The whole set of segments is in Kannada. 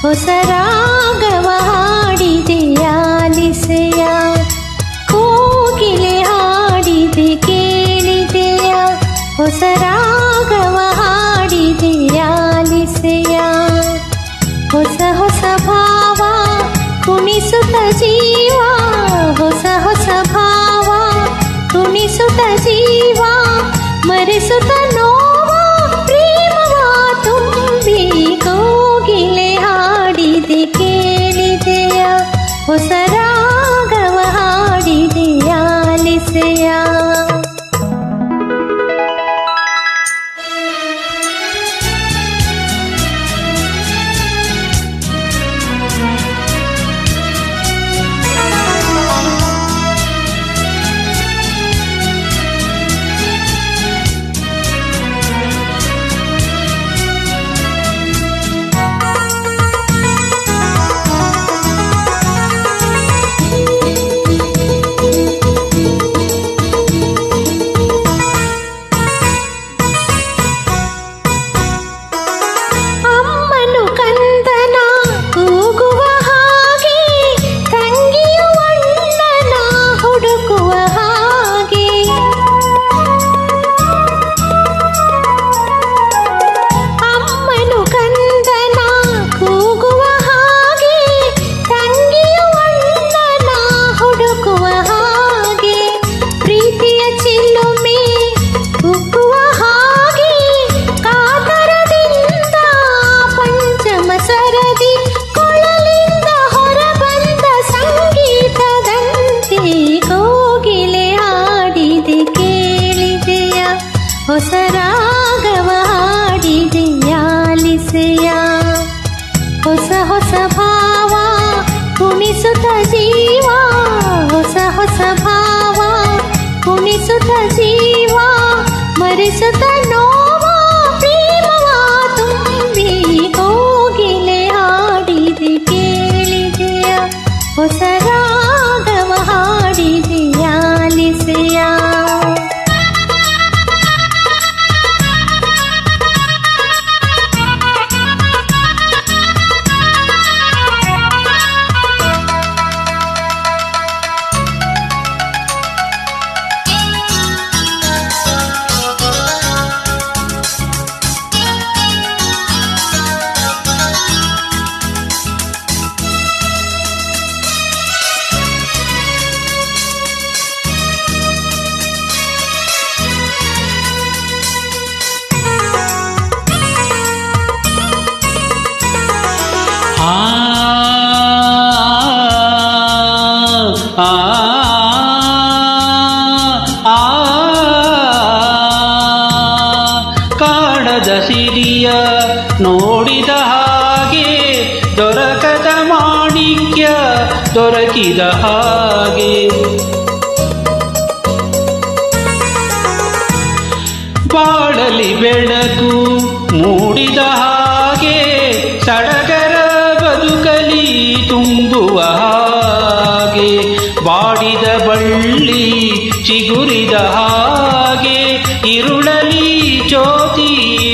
ಹೊಸ ರಾಗವ ಹಾಡಿದೆಯಾಲಿಸೆಯ, ಕೋಗಿಲೆ ಹಾಡಿದೆ ಕೇಳಿದೆಯ, ಹೊಸ ರಾಗವ ಹಾಡಿದೆಯಾಲಿಸೆಯ. ಹೊಸ ಹೊಸ ಭಾವ ಕುಣಿಸುತ್ತ ಜೀವ, ಹೊಸ ಹೊಸ ಭಾವ ಕುಣಿಸುತ್ತ ಜೀವ, ಮರೆಸುತ್ತ ನೋವ ಪ್ರೇಮವ ತುಂಬಿ ಕೋಗಿಲೆ ಹಾಡಿದೆ ಕೇಳಿದೆಯ, ಹೊಸ ರಾಗವ ಹಾಡಿದೆಯಾಲಿಸೆಯ. ಹೊಸ ರಾಗವ ಹಾಡಿದೆಯಾಲಿಸೆಯ. ಹೊಸ ಹೊಸ ಭಾವ ಕುಣಿಸುತ್ತ ಜೀವ, ಹೊಸ ಹೊಸ ಭಾವ ಕುಣಿಸುತ್ತ ಜೀವ, ಮರೆಸುತ್ತ ನೋವ ಪ್ರೇಮವ ತುಂಬಿ ಕೋಗಿಲೆ ಹಾಡಿದೆ ಕೇಳಿದೆಯ, ಹೊಸ ರಾಗವ ಹಾಡಿದೆಯಾಲಿಸೆಯ. ಕಾಣದ ಸಿರಿಯ ನೋಡಿದ ಹಾಗೆ, ದೊರಕದ ಮಾಣಿಕ್ಯ ದೊರಕಿದ ಹಾಗೆ, ಬಾಳಲಿ ಬೆಳಕು ಮೂಡಿದ ಹಾಗೆ, ಸಡಗರ ಬದುಕಲಿ ತುಂಬುವ ಹಾಗೆ, ಬಾಡಿದ ಬಳ್ಳಿ ಚಿಗುರಿದ ಹಾಗೆ, ಇರುಳಲಿ ಜ್ಯೋತಿ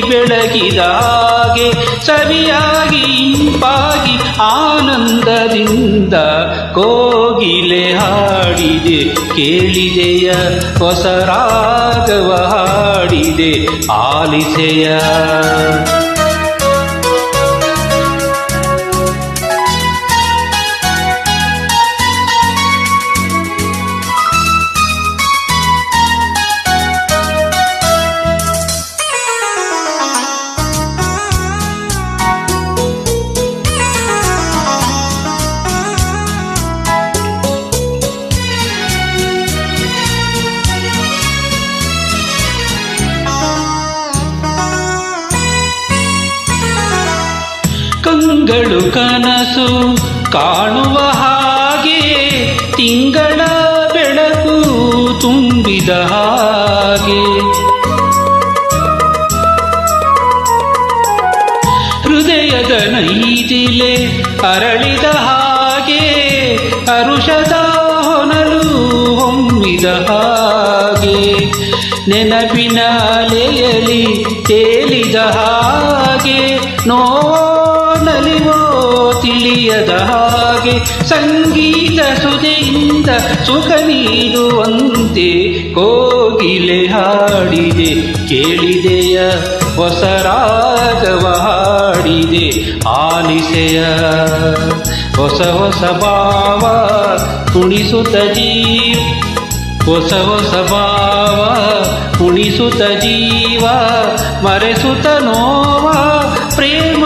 ಬೆಳಗಿದ ಹಾಗೆ, ಸವಿಯಾಗಿ ಇಂಪಾಗಿ ಆನಂದದಿಂದ ಕೋಗಿಲೆ ಹಾಡಿದೆ ಕೇಳಿದೆಯ, ಹೊಸ ರಾಗವ ಹಾಡಿದೆ ಆಲಿಸೆಯ. ತಿಂಗಳು ಕನಸು ಕಾಣುವ ಹಾಗೆ ತಿಂಗಳ ಬೆಳಕು ತುಂಬಿದ ಹಾಗೆ ಹೃದಯದ ನೈದಿಲೆ ಅರಳಿದ ಹಾಗೆ ಹರುಷದ ಹೊನಲು ಹೊಮ್ಮಿದ ಹಾಗೆ ನೆನಪಿನ ಅಲೆಯಲಿ ತೇಲಿದ ಹಾಗೆ ನಲಿವೋ ತಿಳಿಯದ ಹಾಗೆ ಸಂಗೀತ ಸುದೆಯಿಂದ ಸುಖ ನೀಡುವಂತೆ ಕೋಗಿಲೆ ಹಾಡಿದೆ ಕೇಳಿದೆಯ ಹೊಸ ರಾಗವ ಹಾಡಿದೆ ಆಲಿಸೆಯ ಹೊಸ ಹೊಸ ಭಾವ ಕುಣಿಸುತ್ತ ಹೊಸ ಹೊಸ ಭಾವ ಕುಣಿಸುತ್ತ ಜೀವ ಮರೆಸುತ್ತ ನೋವ ಪ್ರೇಮ